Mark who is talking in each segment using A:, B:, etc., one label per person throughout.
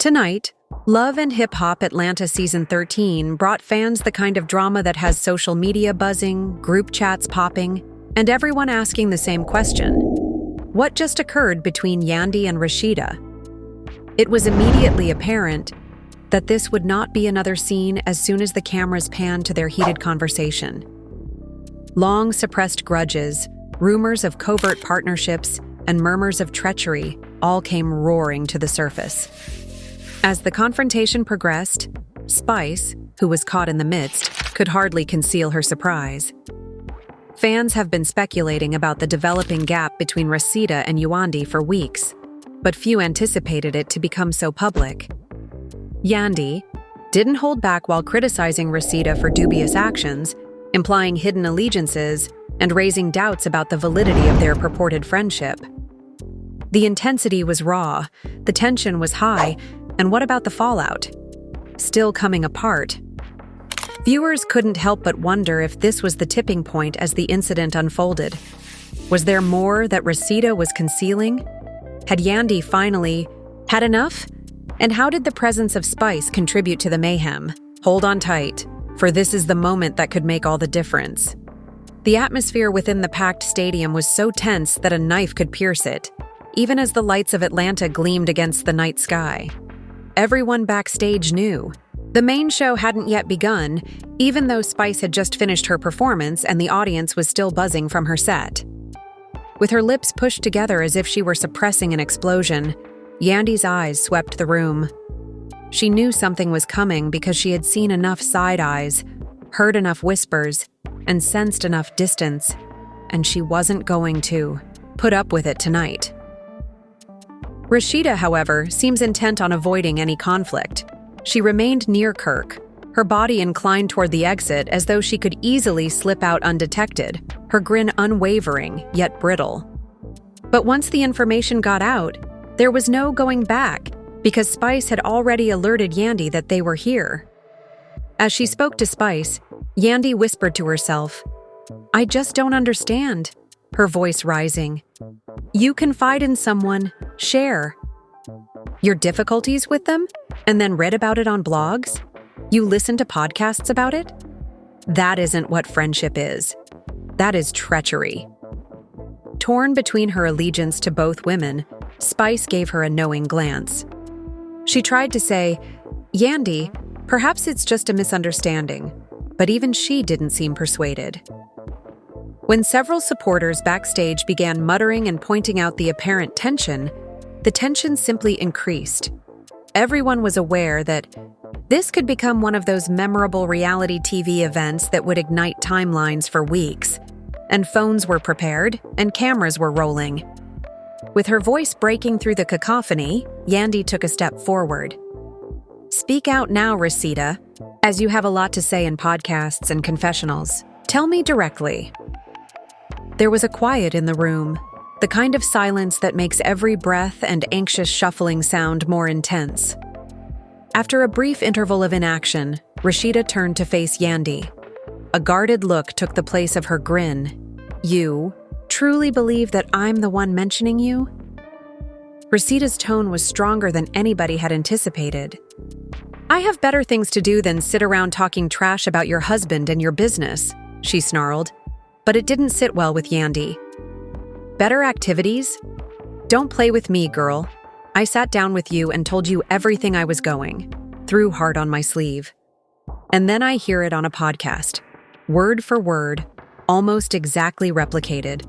A: Tonight, Love and Hip Hop Atlanta Season 13 brought fans the kind of drama that has social media buzzing, group chats popping, and everyone asking the same question. What just occurred between Yandy and Rashida? It was immediately apparent that this would not be another scene as soon as the cameras panned to their heated conversation. Long suppressed grudges, rumors of covert partnerships, and murmurs of treachery all came roaring to the surface. As the confrontation progressed, Spice, who was caught in the midst, could hardly conceal her surprise. Fans have been speculating about the developing gap between Rashida and Yandy for weeks, but few anticipated it to become so public. Yandy didn't hold back while criticizing Rashida for dubious actions, implying hidden allegiances, and raising doubts about the validity of their purported friendship. The intensity was raw, the tension was high, and what about the fallout? Still coming apart. Viewers couldn't help but wonder if this was the tipping point as the incident unfolded. Was there more that Rashida was concealing? Had Yandy finally had enough? And how did the presence of Spice contribute to the mayhem? Hold on tight, for this is the moment that could make all the difference. The atmosphere within the packed stadium was so tense that a knife could pierce it, even as the lights of Atlanta gleamed against the night sky. Everyone backstage knew. The main show hadn't yet begun, even though Spice had just finished her performance and the audience was still buzzing from her set. With her lips pushed together as if she were suppressing an explosion, Yandy's eyes swept the room. She knew something was coming because she had seen enough side eyes, heard enough whispers, and sensed enough distance, and she wasn't going to put up with it tonight. Rashida, however, seems intent on avoiding any conflict. She remained near Kirk, her body inclined toward the exit as though she could easily slip out undetected, her grin unwavering yet brittle. But once the information got out, there was no going back because Spice had already alerted Yandy that they were here. As she spoke to Spice, Yandy whispered to herself, "I just don't understand," her voice rising. "You confide in someone, share. Your difficulties with them, and then read about it on blogs? You listen to podcasts about it? That isn't what friendship is. That is treachery." Torn between her allegiance to both women, Spice gave her a knowing glance. She tried to say, "Yandy, perhaps it's just a misunderstanding," but even she didn't seem persuaded. When several supporters backstage began muttering and pointing out the apparent tension, the tension simply increased. Everyone was aware that this could become one of those memorable reality TV events that would ignite timelines for weeks, and phones were prepared and cameras were rolling. With her voice breaking through the cacophony, Yandy took a step forward. "Speak out now, Rashida, as you have a lot to say in podcasts and confessionals. Tell me directly." There was a quiet in the room, the kind of silence that makes every breath and anxious shuffling sound more intense. After a brief interval of inaction, Rashida turned to face Yandy. A guarded look took the place of her grin. "You truly believe that I'm the one mentioning you?" Rashida's tone was stronger than anybody had anticipated. "I have better things to do than sit around talking trash about your husband and your business," she snarled. But it didn't sit well with Yandy. "Better activities? Don't play with me, girl. I sat down with you and told you everything I was going through hard on my sleeve. And then I hear it on a podcast, word for word, almost exactly replicated.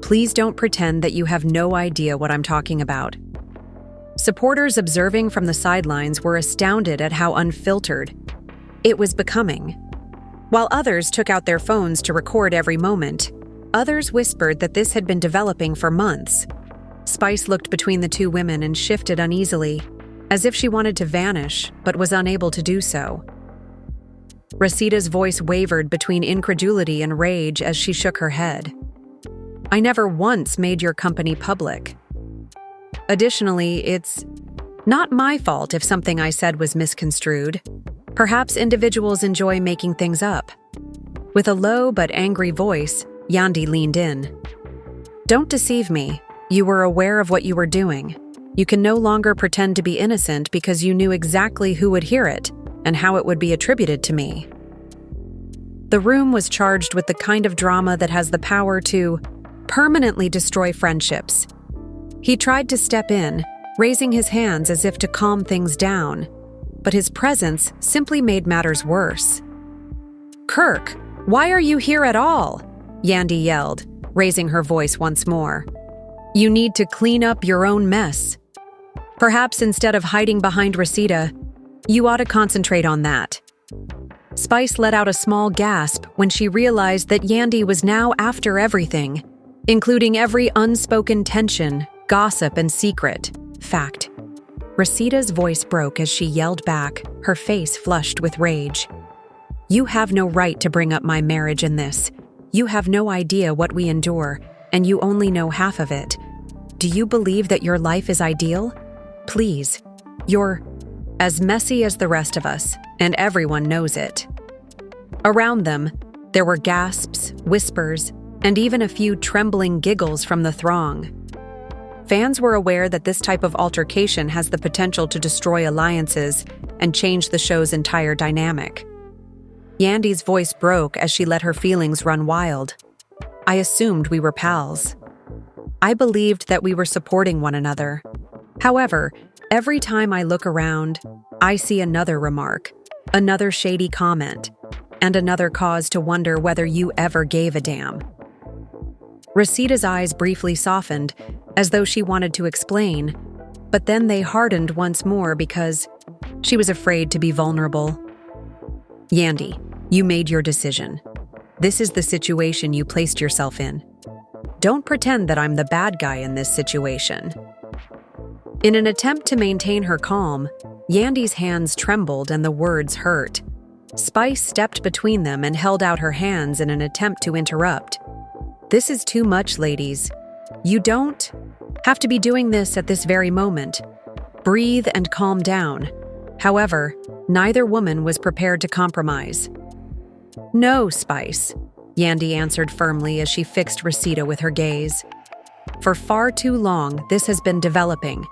A: Please don't pretend that you have no idea what I'm talking about." Supporters observing from the sidelines were astounded at how unfiltered it was becoming. While others took out their phones to record every moment, others whispered that this had been developing for months. Spice looked between the two women and shifted uneasily, as if she wanted to vanish but was unable to do so. Rashida's voice wavered between incredulity and rage as she shook her head. "I never once made your company public. Additionally, it's not my fault if something I said was misconstrued. Perhaps individuals enjoy making things up." With a low but angry voice, Yandy leaned in. "Don't deceive me. You were aware of what you were doing. You can no longer pretend to be innocent because you knew exactly who would hear it and how it would be attributed to me. The room was charged with the kind of drama that has the power to permanently destroy friendships. He tried to step in, raising his hands as if to calm things down, but his presence simply made matters worse. "Kirk, why are you here at all?" Yandy yelled, raising her voice once more. "You need to clean up your own mess. Perhaps instead of hiding behind Rashida, you ought to concentrate on that." Spice let out a small gasp when she realized that Yandy was now after everything, including every unspoken tension, gossip, and secret. Fact. Rashida's voice broke as she yelled back, her face flushed with rage. "You have no right to bring up my marriage in this. You have no idea what we endure, and you only know half of it. Do you believe that your life is ideal? Please. You're as messy as the rest of us, and everyone knows it." Around them, there were gasps, whispers, and even a few trembling giggles from the throng. Fans were aware that this type of altercation has the potential to destroy alliances and change the show's entire dynamic. Yandy's voice broke as she let her feelings run wild. "I assumed we were pals. I believed that we were supporting one another. However, every time I look around, I see another remark, another shady comment, and another cause to wonder whether you ever gave a damn." Rashida's eyes briefly softened, as though she wanted to explain, but then they hardened once more because she was afraid to be vulnerable. "Yandy, you made your decision. This is the situation you placed yourself in. Don't pretend that I'm the bad guy in this situation." In an attempt to maintain her calm, Yandy's hands trembled and the words hurt. Spice stepped between them and held out her hands in an attempt to interrupt. "This is too much, ladies. You don't have to be doing this at this very moment. Breathe and calm down." However, neither woman was prepared to compromise. "No, Spice," Yandy answered firmly as she fixed Rashida with her gaze. "For far too long, this has been developing.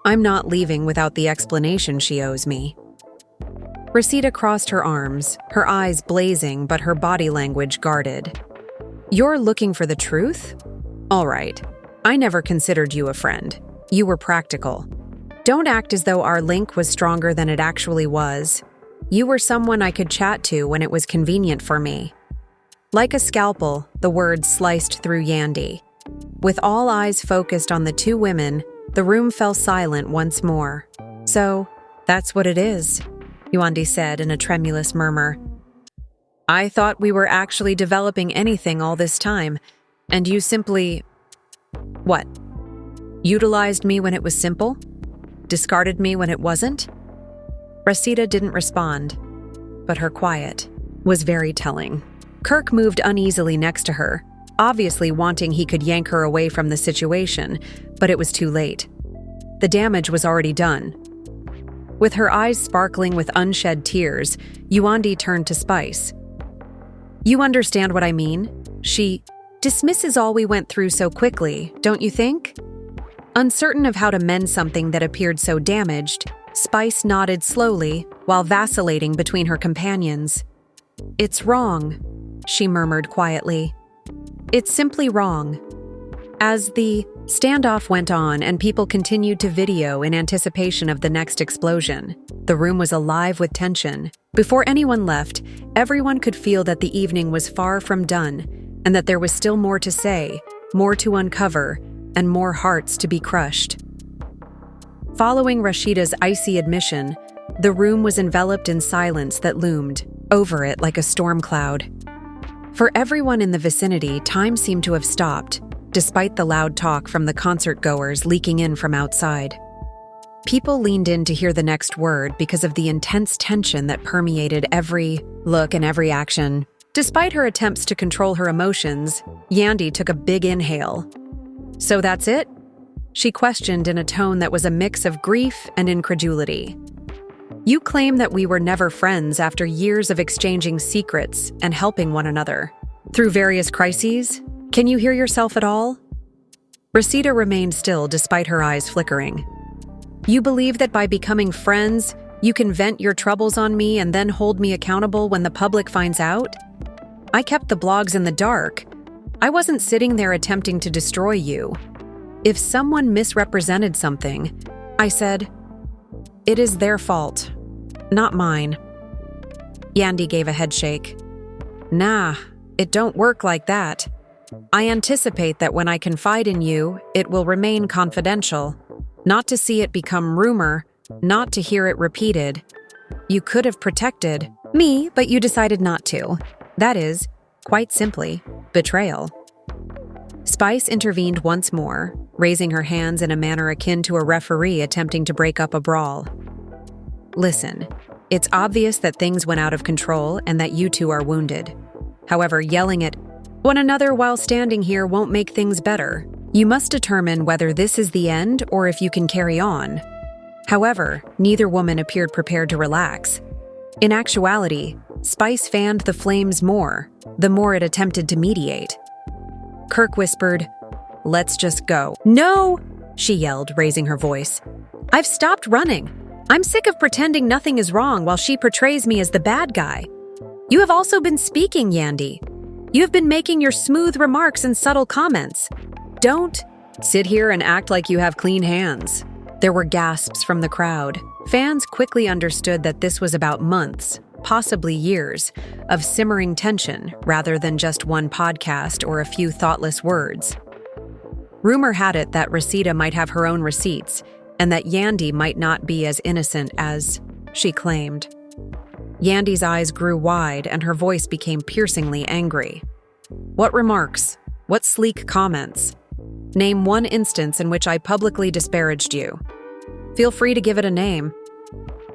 A: I'm not leaving without the explanation she owes me." Rashida crossed her arms, her eyes blazing but her body language guarded. "You're looking for the truth? All right. I never considered you a friend. You were practical. Don't act as though our link was stronger than it actually was. You were someone I could chat to when it was convenient for me." Like a scalpel, the words sliced through Yandy. With all eyes focused on the two women, the room fell silent once more. "So, that's what it is," Yandy said in a tremulous murmur. "I thought we were actually developing anything all this time, and you simply... what? Utilized me when it was simple? Discarded me when it wasn't?" Rashida didn't respond, but her quiet was very telling. Kirk moved uneasily next to her, obviously wanting he could yank her away from the situation, but it was too late. The damage was already done. With her eyes sparkling with unshed tears, Yandy turned to Spice. "You understand what I mean? She dismisses all we went through so quickly, don't you think?" Uncertain of how to mend something that appeared so damaged, Spice nodded slowly while vacillating between her companions. "It's wrong," she murmured quietly. "It's simply wrong." As the standoff went on and people continued to video in anticipation of the next explosion, the room was alive with tension. Before anyone left, everyone could feel that the evening was far from done and that there was still more to say, more to uncover, and more hearts to be crushed. Following Rashida's icy admission, the room was enveloped in silence that loomed over it like a storm cloud. For everyone in the vicinity, time seemed to have stopped, despite the loud talk from the concert-goers leaking in from outside. People leaned in to hear the next word because of the intense tension that permeated every look and every action. Despite her attempts to control her emotions, Yandy took a big inhale. "So that's it?" she questioned in a tone that was a mix of grief and incredulity. "You claim that we were never friends after years of exchanging secrets and helping one another. Through various crises? Can you hear yourself at all?" Rashida remained still despite her eyes flickering. You believe that by becoming friends, you can vent your troubles on me and then hold me accountable when the public finds out? I kept the blogs in the dark. I wasn't sitting there attempting to destroy you. If someone misrepresented something, I said, it is their fault, not mine. Yandy gave a headshake. Nah, it don't work like that. I anticipate that when I confide in you, it will remain confidential, not to see it become rumor, not to hear it repeated. You could have protected me, but you decided not to. That is, quite simply, betrayal. Spice intervened once more, raising her hands in a manner akin to a referee attempting to break up a brawl. Listen, it's obvious that things went out of control and that you two are wounded. However, yelling at one another while standing here won't make things better. You must determine whether this is the end or if you can carry on. However, neither woman appeared prepared to relax. In actuality, Spice fanned the flames more, the more it attempted to mediate. Kirk whispered, "Let's just go." "No!" she yelled, raising her voice. "I've stopped running. I'm sick of pretending nothing is wrong while she portrays me as the bad guy. You have also been speaking, Yandy. You have been making your smooth remarks and subtle comments. Don't sit here and act like you have clean hands." There were gasps from the crowd. Fans quickly understood that this was about months, possibly years, of simmering tension rather than just one podcast or a few thoughtless words. Rumor had it that Rashida might have her own receipts and that Yandy might not be as innocent as she claimed. Yandy's eyes grew wide and her voice became piercingly angry. "What remarks? What sleek comments? Name one instance in which I publicly disparaged you. Feel free to give it a name."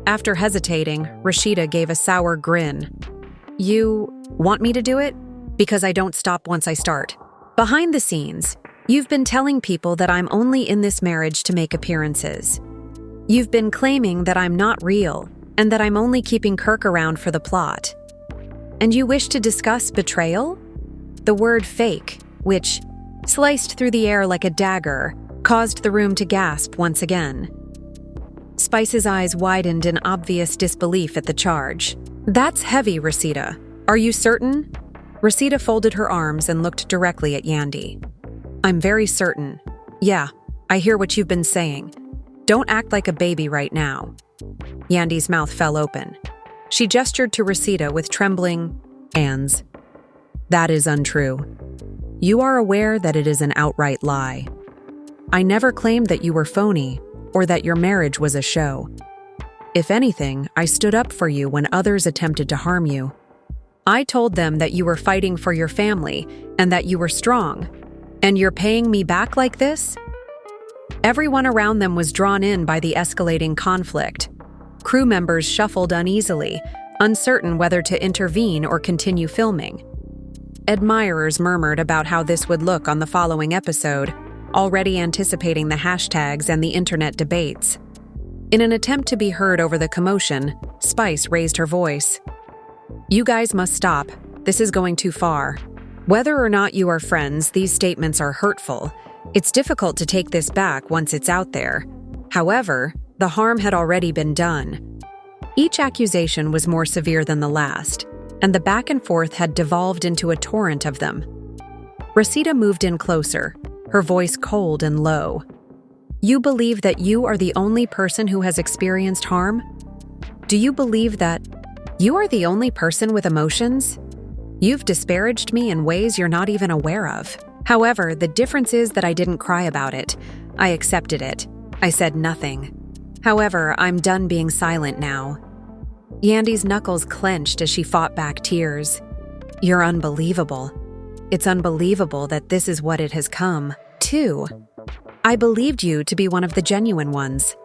A: After hesitating, Rashida gave a sour grin. "You want me to do it? Because I don't stop once I start. Behind the scenes, you've been telling people that I'm only in this marriage to make appearances. You've been claiming that I'm not real and that I'm only keeping Kirk around for the plot. And you wish to discuss betrayal? The word fake, which sliced through the air like a dagger, caused the room to gasp once again. Spice's eyes widened in obvious disbelief at the charge. "That's heavy, Rashida. Are you certain?" Rashida folded her arms and looked directly at Yandy. "I'm very certain. Yeah, I hear what you've been saying. Don't act like a baby right now." Yandy's mouth fell open. She gestured to Rashida with trembling hands. "That is untrue. You are aware that it is an outright lie. I never claimed that you were phony or that your marriage was a show. If anything, I stood up for you when others attempted to harm you. I told them that you were fighting for your family and that you were strong. And you're paying me back like this?" Everyone around them was drawn in by the escalating conflict. Crew members shuffled uneasily, uncertain whether to intervene or continue filming. Admirers murmured about how this would look on the following episode, already anticipating the hashtags and the internet debates. In an attempt to be heard over the commotion, Spice raised her voice. "You guys must stop. This is going too far. Whether or not you are friends, these statements are hurtful. It's difficult to take this back once it's out there. However, the harm had already been done." Each accusation was more severe than the last, and the back and forth had devolved into a torrent of them. Rashida moved in closer, her voice cold and low. "You believe that you are the only person who has experienced harm? Do you believe that you are the only person with emotions? You've disparaged me in ways you're not even aware of. However, the difference is that I didn't cry about it. I accepted it. I said nothing. However, I'm done being silent now." Yandy's knuckles clenched as she fought back tears. "You're unbelievable. It's unbelievable that this is what it has come to. I believed you to be one of the genuine ones.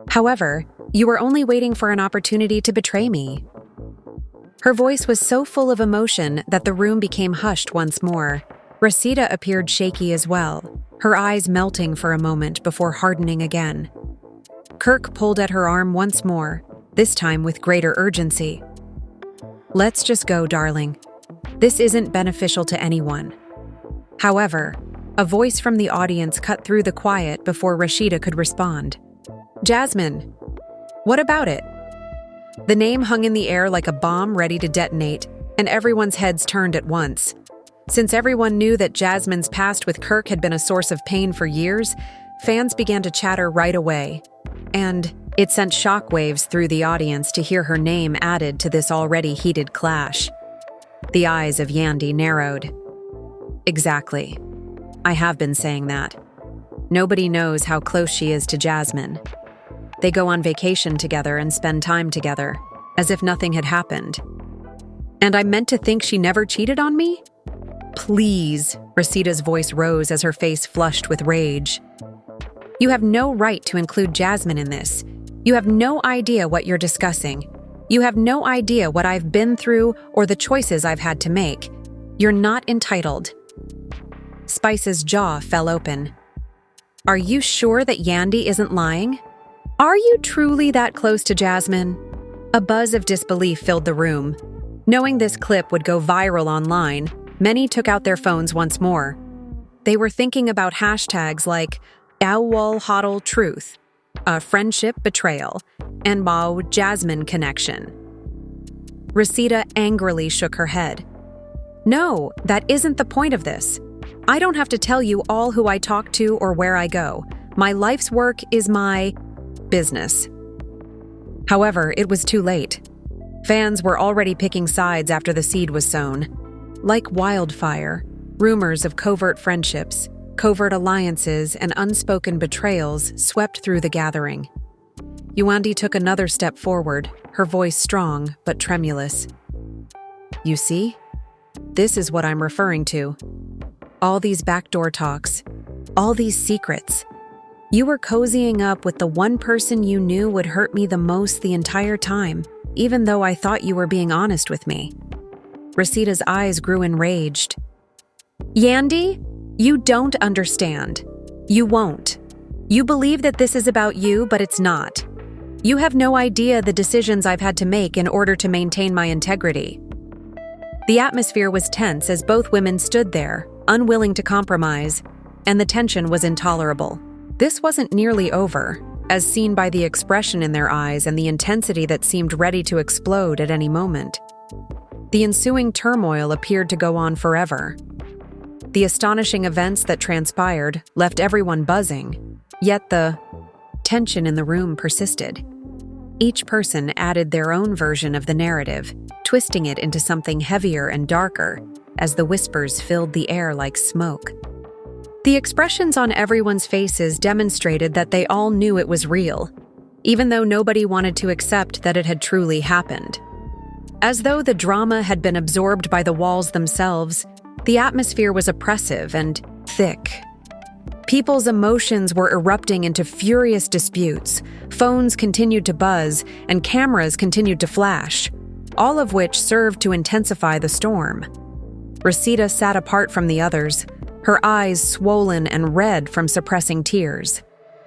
A: However, you were only waiting for an opportunity to betray me." Her voice was so full of emotion that the room became hushed once more. Rashida appeared shaky as well, her eyes melting for a moment before hardening again. Kirk pulled at her arm once more, this time with greater urgency. "Let's just go, darling. This isn't beneficial to anyone." However, a voice from the audience cut through the quiet before Rashida could respond. Jasmine. What about it? The name hung in the air like a bomb ready to detonate, and everyone's heads turned at once. Since everyone knew that Jasmine's past with Kirk had been a source of pain for years, fans began to chatter right away. And it sent shockwaves through the audience to hear her name added to this already heated clash. The eyes of Yandy narrowed. Exactly. I have been saying that. Nobody knows how close she is to Jasmine. They go on vacation together and spend time together, as if nothing had happened. And I'm meant to think she never cheated on me? Please, Rasheeda's voice rose as her face flushed with rage. You have no right to include Jasmine in this. You have no idea what you're discussing. You have no idea what I've been through or the choices I've had to make. You're not entitled. Spice's jaw fell open. Are you sure that Yandy isn't lying? Are you truly that close to Jasmine? A buzz of disbelief filled the room. Knowing this clip would go viral online, many took out their phones once more. They were thinking about hashtags like #LHHATL truth, a friendship betrayal, and Jasmine connection. Rashida angrily shook her head. No, that isn't the point of this. I don't have to tell you all who I talk to or where I go. My life's work is my business. However, it was too late. Fans were already picking sides after the seed was sown. Like wildfire, rumors of covert friendships, covert alliances, and unspoken betrayals swept through the gathering. Yandy took another step forward, her voice strong but tremulous. You see? This is what I'm referring to. All these backdoor talks, all these secrets. You were cozying up with the one person you knew would hurt me the most the entire time, even though I thought you were being honest with me. Rasheeda's eyes grew enraged. Yandy, you don't understand. You won't. You believe that this is about you, but it's not. You have no idea the decisions I've had to make in order to maintain my integrity. The atmosphere was tense as both women stood there, unwilling to compromise, and the tension was intolerable. This wasn't nearly over, as seen by the expression in their eyes and the intensity that seemed ready to explode at any moment. The ensuing turmoil appeared to go on forever. The astonishing events that transpired left everyone buzzing, yet the tension in the room persisted. Each person added their own version of the narrative, twisting it into something heavier and darker as the whispers filled the air like smoke. The expressions on everyone's faces demonstrated that they all knew it was real, even though nobody wanted to accept that it had truly happened. As though the drama had been absorbed by the walls themselves, the atmosphere was oppressive and thick. People's emotions were erupting into furious disputes, phones continued to buzz, and cameras continued to flash, all of which served to intensify the storm. Rashida sat apart from the others, her eyes swollen and red from suppressing tears,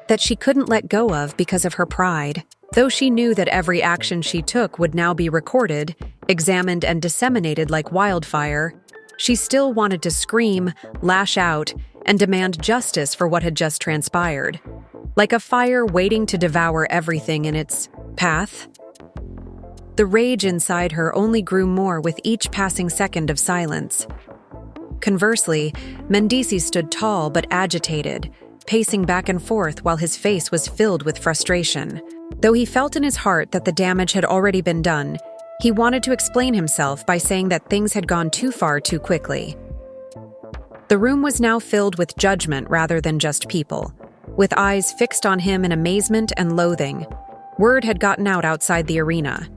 A: that she couldn't let go of because of her pride. Though she knew that every action she took would now be recorded, examined, and disseminated like wildfire, she still wanted to scream, lash out, and demand justice for what had just transpired, like a fire waiting to devour everything in its path. The rage inside her only grew more with each passing second of silence. Conversely, Mendici stood tall but agitated, pacing back and forth while his face was filled with frustration. Though he felt in his heart that the damage had already been done, he wanted to explain himself by saying that things had gone too far too quickly. The room was now filled with judgment rather than just people, with eyes fixed on him in amazement and loathing. Word had gotten out outside the arena.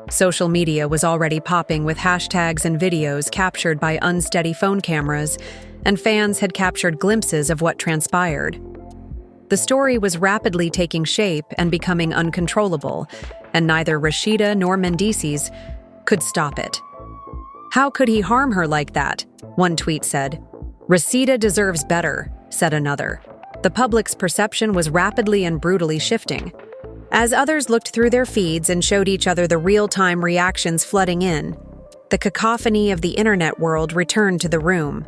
A: Social media was already popping with hashtags and videos captured by unsteady phone cameras, and fans had captured glimpses of what transpired. The story was rapidly taking shape and becoming uncontrollable, and neither Rashida nor Mendicis could stop it. How could he harm her like that? One tweet said. Rashida deserves better, said another. The public's perception was rapidly and brutally shifting. As others looked through their feeds and showed each other the real-time reactions flooding in, the cacophony of the internet world returned to the room.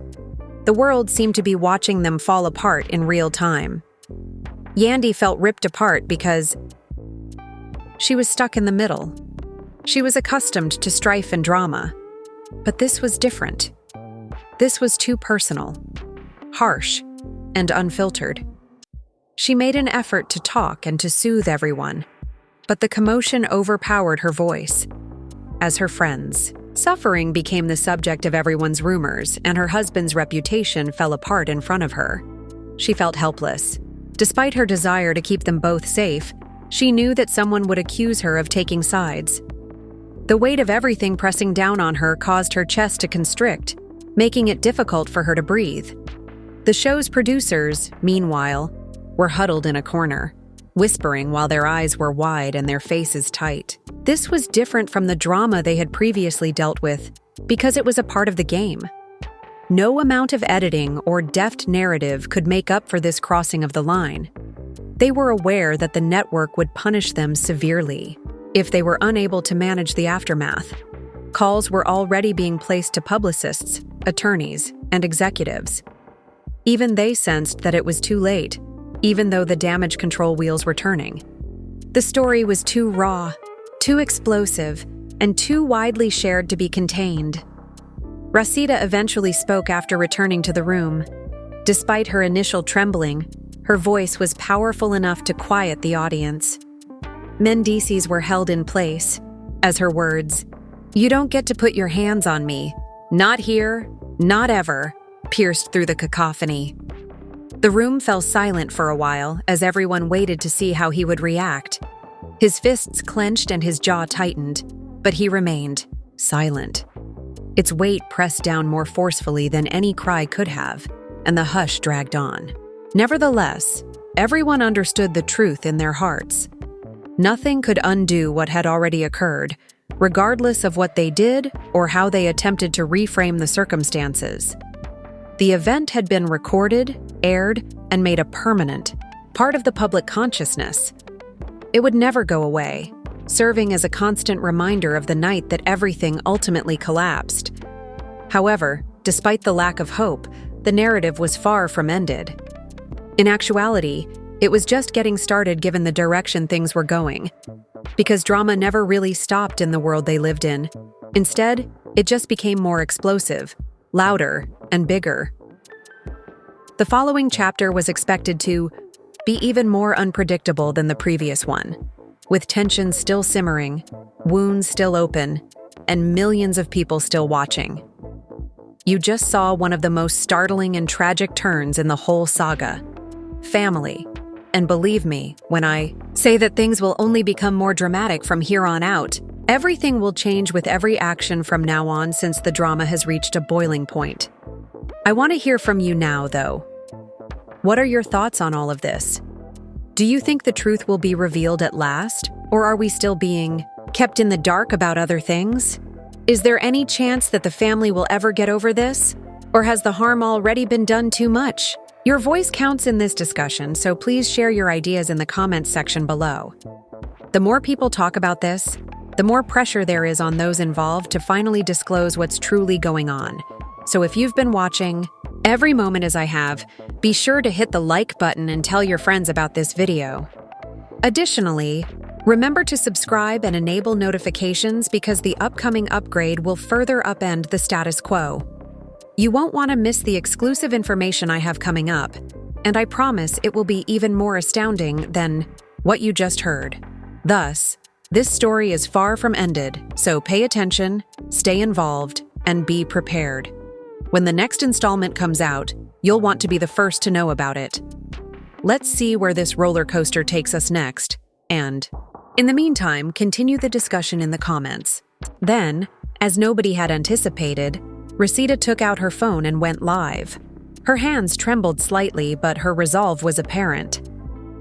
A: The world seemed to be watching them fall apart in real time. Yandy felt ripped apart because she was stuck in the middle. She was accustomed to strife and drama, but this was different. This was too personal, harsh, and unfiltered. She made an effort to talk and to soothe everyone, but the commotion overpowered her voice. As her friends, suffering became the subject of everyone's rumors, and her husband's reputation fell apart in front of her. She felt helpless. Despite her desire to keep them both safe, she knew that someone would accuse her of taking sides. The weight of everything pressing down on her caused her chest to constrict, making it difficult for her to breathe. The show's producers, meanwhile, were huddled in a corner, whispering while their eyes were wide and their faces tight. This was different from the drama they had previously dealt with because it was a part of the game. No amount of editing or deft narrative could make up for this crossing of the line. They were aware that the network would punish them severely if they were unable to manage the aftermath. Calls were already being placed to publicists, attorneys, and executives. Even they sensed that it was too late, even though the damage control wheels were turning. The story was too raw, too explosive, and too widely shared to be contained. Rashida eventually spoke after returning to the room. Despite her initial trembling, her voice was powerful enough to quiet the audience. Mendices were held in place, as her words, "You don't get to put your hands on me. Not here, not ever," pierced through the cacophony. The room fell silent for a while as everyone waited to see how he would react. His fists clenched and his jaw tightened, but he remained silent. Its weight pressed down more forcefully than any cry could have, and the hush dragged on. Nevertheless, everyone understood the truth in their hearts. Nothing could undo what had already occurred, regardless of what they did or how they attempted to reframe the circumstances. The event had been recorded, aired, and made a permanent part of the public consciousness. It would never go away, serving as a constant reminder of the night that everything ultimately collapsed. However, despite the lack of hope, the narrative was far from ended. In actuality, it was just getting started given the direction things were going. Because drama never really stopped in the world they lived in. Instead, it just became more explosive, louder, and bigger. The following chapter was expected to be even more unpredictable than the previous one, with tension still simmering, wounds still open, and millions of people still watching. You just saw one of the most startling and tragic turns in the whole saga. Family. And believe me, when I say that things will only become more dramatic from here on out, everything will change with every action from now on since the drama has reached a boiling point. I want to hear from you now, though. What are your thoughts on all of this? Do you think the truth will be revealed at last, or are we still being kept in the dark about other things? Is there any chance that the family will ever get over this, or has the harm already been done too much? Your voice counts in this discussion, so please share your ideas in the comments section below. The more people talk about this, the more pressure there is on those involved to finally disclose what's truly going on. So if you've been watching every moment as I have, be sure to hit the like button and tell your friends about this video. Additionally, remember to subscribe and enable notifications because the upcoming upgrade will further upend the status quo. You won't want to miss the exclusive information I have coming up, and I promise it will be even more astounding than what you just heard. Thus, this story is far from ended, so pay attention, stay involved, and be prepared. When the next installment comes out, you'll want to be the first to know about it. Let's see where this roller coaster takes us next, and, in the meantime, continue the discussion in the comments. Then, as nobody had anticipated, Rashida took out her phone and went live. Her hands trembled slightly, but her resolve was apparent.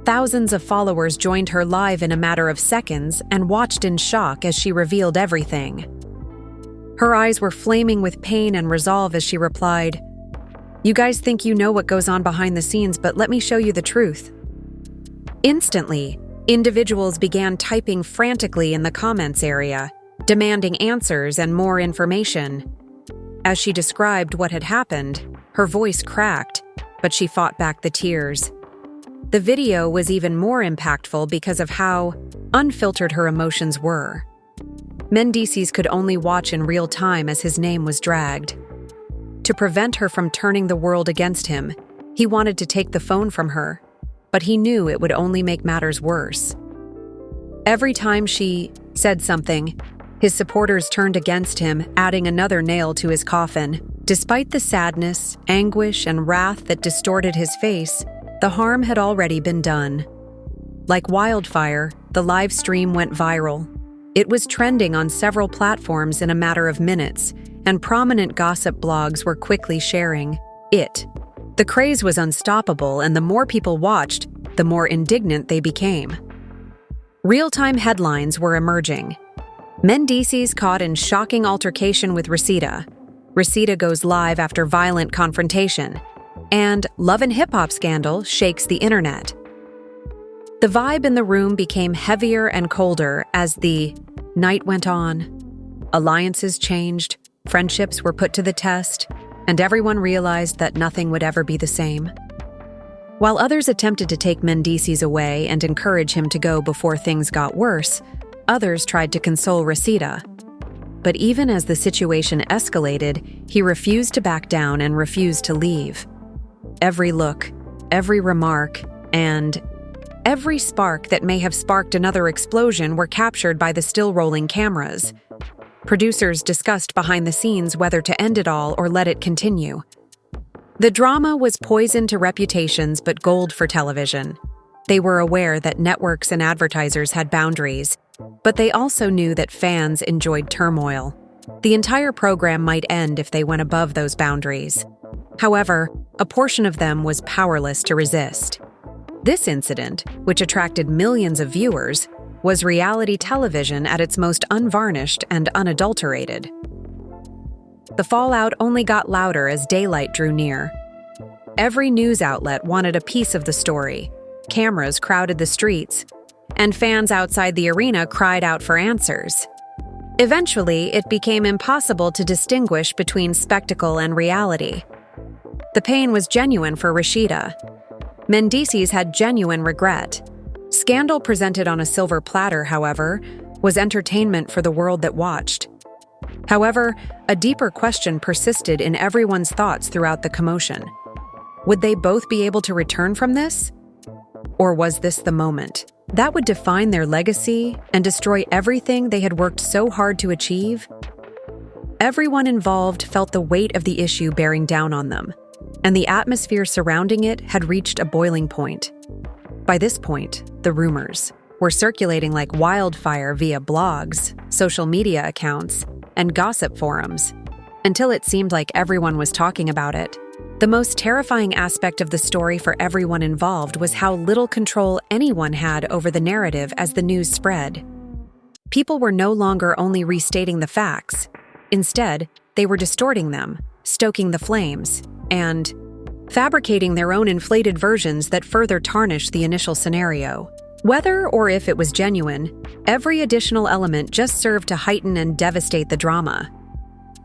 A: Thousands of followers joined her live in a matter of seconds and watched in shock as she revealed everything. Her eyes were flaming with pain and resolve as she replied, "You guys think you know what goes on behind the scenes, but let me show you the truth." Instantly, individuals began typing frantically in the comments area, demanding answers and more information. As she described what had happened, her voice cracked, but she fought back the tears. The video was even more impactful because of how unfiltered her emotions were. Mendices could only watch in real time as his name was dragged. To prevent her from turning the world against him, he wanted to take the phone from her, but he knew it would only make matters worse. Every time she said something, his supporters turned against him, adding another nail to his coffin. Despite the sadness, anguish, and wrath that distorted his face, the harm had already been done. Like wildfire, the live stream went viral. It was trending on several platforms in a matter of minutes, and prominent gossip blogs were quickly sharing it. The craze was unstoppable, and the more people watched, the more indignant they became. Real-time headlines were emerging. Mendices caught in shocking altercation with Rashida. Rashida goes live after violent confrontation. And Love and Hip Hop scandal shakes the internet. The vibe in the room became heavier and colder as the night went on. Alliances changed, friendships were put to the test, and everyone realized that nothing would ever be the same. While others attempted to take Mendices away and encourage him to go before things got worse, others tried to console Rasheeda. But even as the situation escalated, he refused to back down and refused to leave. Every look, every remark, and every spark that may have sparked another explosion were captured by the still-rolling cameras. Producers discussed behind the scenes whether to end it all or let it continue. The drama was poison to reputations but gold for television. They were aware that networks and advertisers had boundaries, but they also knew that fans enjoyed turmoil. The entire program might end if they went above those boundaries. However, a portion of them was powerless to resist. This incident, which attracted millions of viewers, was reality television at its most unvarnished and unadulterated. The fallout only got louder as daylight drew near. Every news outlet wanted a piece of the story. Cameras crowded the streets, and fans outside the arena cried out for answers. Eventually, it became impossible to distinguish between spectacle and reality. The pain was genuine for Rashida. Mendices had genuine regret. Scandal presented on a silver platter, however, was entertainment for the world that watched. However, a deeper question persisted in everyone's thoughts throughout the commotion. Would they both be able to return from this? Or was this the moment that would define their legacy and destroy everything they had worked so hard to achieve? Everyone involved felt the weight of the issue bearing down on them, and the atmosphere surrounding it had reached a boiling point. By this point, the rumors were circulating like wildfire via blogs, social media accounts, and gossip forums, until it seemed like everyone was talking about it. The most terrifying aspect of the story for everyone involved was how little control anyone had over the narrative as the news spread. People were no longer only restating the facts. Instead, they were distorting them, stoking the flames, and fabricating their own inflated versions that further tarnished the initial scenario. Whether or if it was genuine, every additional element just served to heighten and devastate the drama.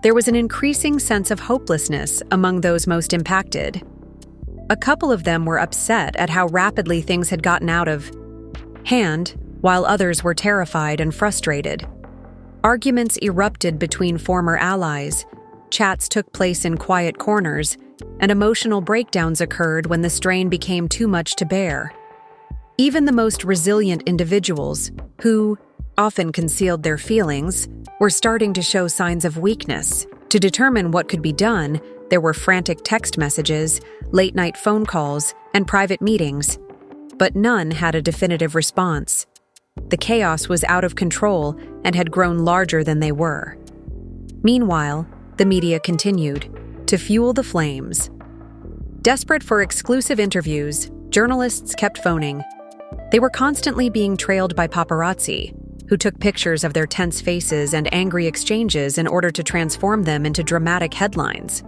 A: There was an increasing sense of hopelessness among those most impacted. A couple of them were upset at how rapidly things had gotten out of hand, while others were terrified and frustrated. Arguments erupted between former allies, chats took place in quiet corners, and emotional breakdowns occurred when the strain became too much to bear. Even the most resilient individuals, who often concealed their feelings, were starting to show signs of weakness. To determine what could be done, there were frantic text messages, late-night phone calls, and private meetings. But none had a definitive response. The chaos was out of control and had grown larger than they were. Meanwhile, the media continued to fuel the flames. Desperate for exclusive interviews, journalists kept phoning. They were constantly being trailed by paparazzi, who took pictures of their tense faces and angry exchanges in order to transform them into dramatic headlines.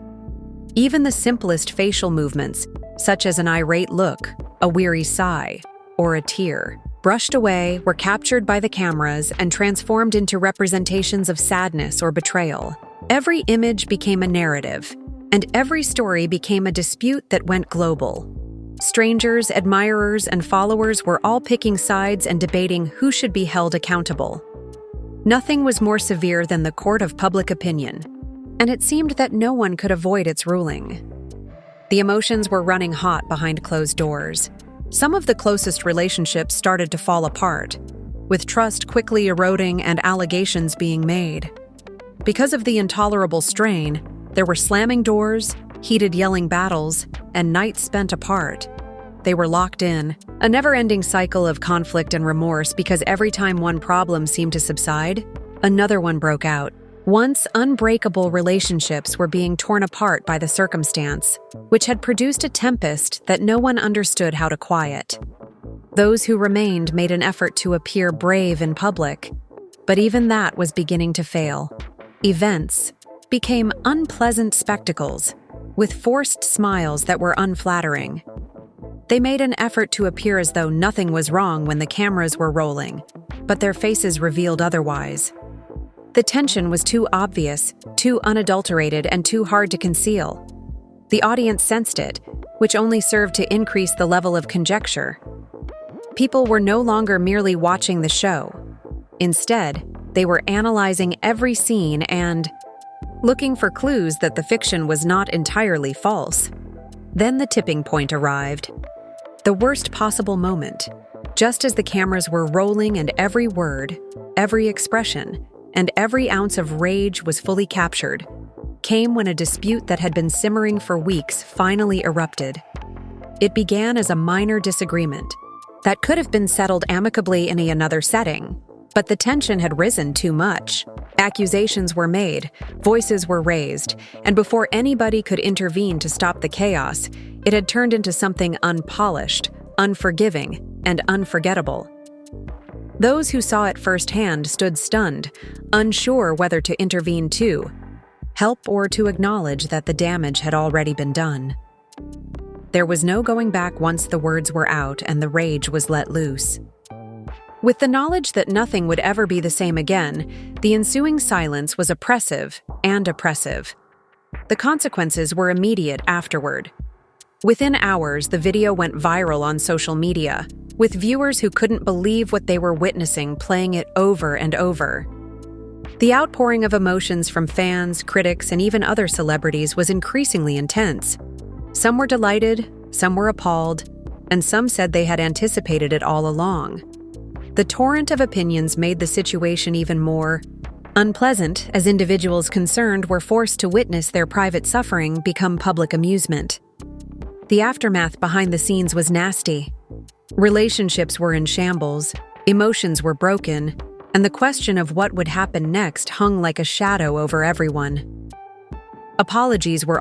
A: Even the simplest facial movements, such as an irate look, a weary sigh, or a tear, brushed away, were captured by the cameras and transformed into representations of sadness or betrayal. Every image became a narrative, and every story became a dispute that went global. Strangers, admirers, and followers were all picking sides and debating who should be held accountable. Nothing was more severe than the court of public opinion, and it seemed that no one could avoid its ruling. The emotions were running hot behind closed doors. Some of the closest relationships started to fall apart, with trust quickly eroding and allegations being made. Because of the intolerable strain, there were slamming doors, heated yelling battles, and nights spent apart. They were locked in, a never-ending cycle of conflict and remorse because every time one problem seemed to subside, another one broke out. Once unbreakable relationships were being torn apart by the circumstance, which had produced a tempest that no one understood how to quiet. Those who remained made an effort to appear brave in public, but even that was beginning to fail. Events became unpleasant spectacles, with forced smiles that were unflattering. They made an effort to appear as though nothing was wrong when the cameras were rolling, but their faces revealed otherwise. The tension was too obvious, too unadulterated, and too hard to conceal. The audience sensed it, which only served to increase the level of conjecture. People were no longer merely watching the show. Instead, they were analyzing every scene and looking for clues that the fiction was not entirely false. Then the tipping point arrived. The worst possible moment, just as the cameras were rolling and every word, every expression, and every ounce of rage was fully captured, came when a dispute that had been simmering for weeks finally erupted. It began as a minor disagreement that could have been settled amicably in another setting, but the tension had risen too much. Accusations were made, voices were raised, and before anybody could intervene to stop the chaos, it had turned into something unpolished, unforgiving, and unforgettable. Those who saw it firsthand stood stunned, unsure whether to intervene too, help or to acknowledge that the damage had already been done. There was no going back once the words were out and the rage was let loose. With the knowledge that nothing would ever be the same again, the ensuing silence was oppressive and oppressive. The consequences were immediate afterward. Within hours, the video went viral on social media, with viewers who couldn't believe what they were witnessing playing it over and over. The outpouring of emotions from fans, critics, and even other celebrities was increasingly intense. Some were delighted, some were appalled, and some said they had anticipated it all along. The torrent of opinions made the situation even more unpleasant as individuals concerned were forced to witness their private suffering become public amusement. The aftermath behind the scenes was nasty. Relationships were in shambles, emotions were broken, and the question of what would happen next hung like a shadow over everyone. Apologies were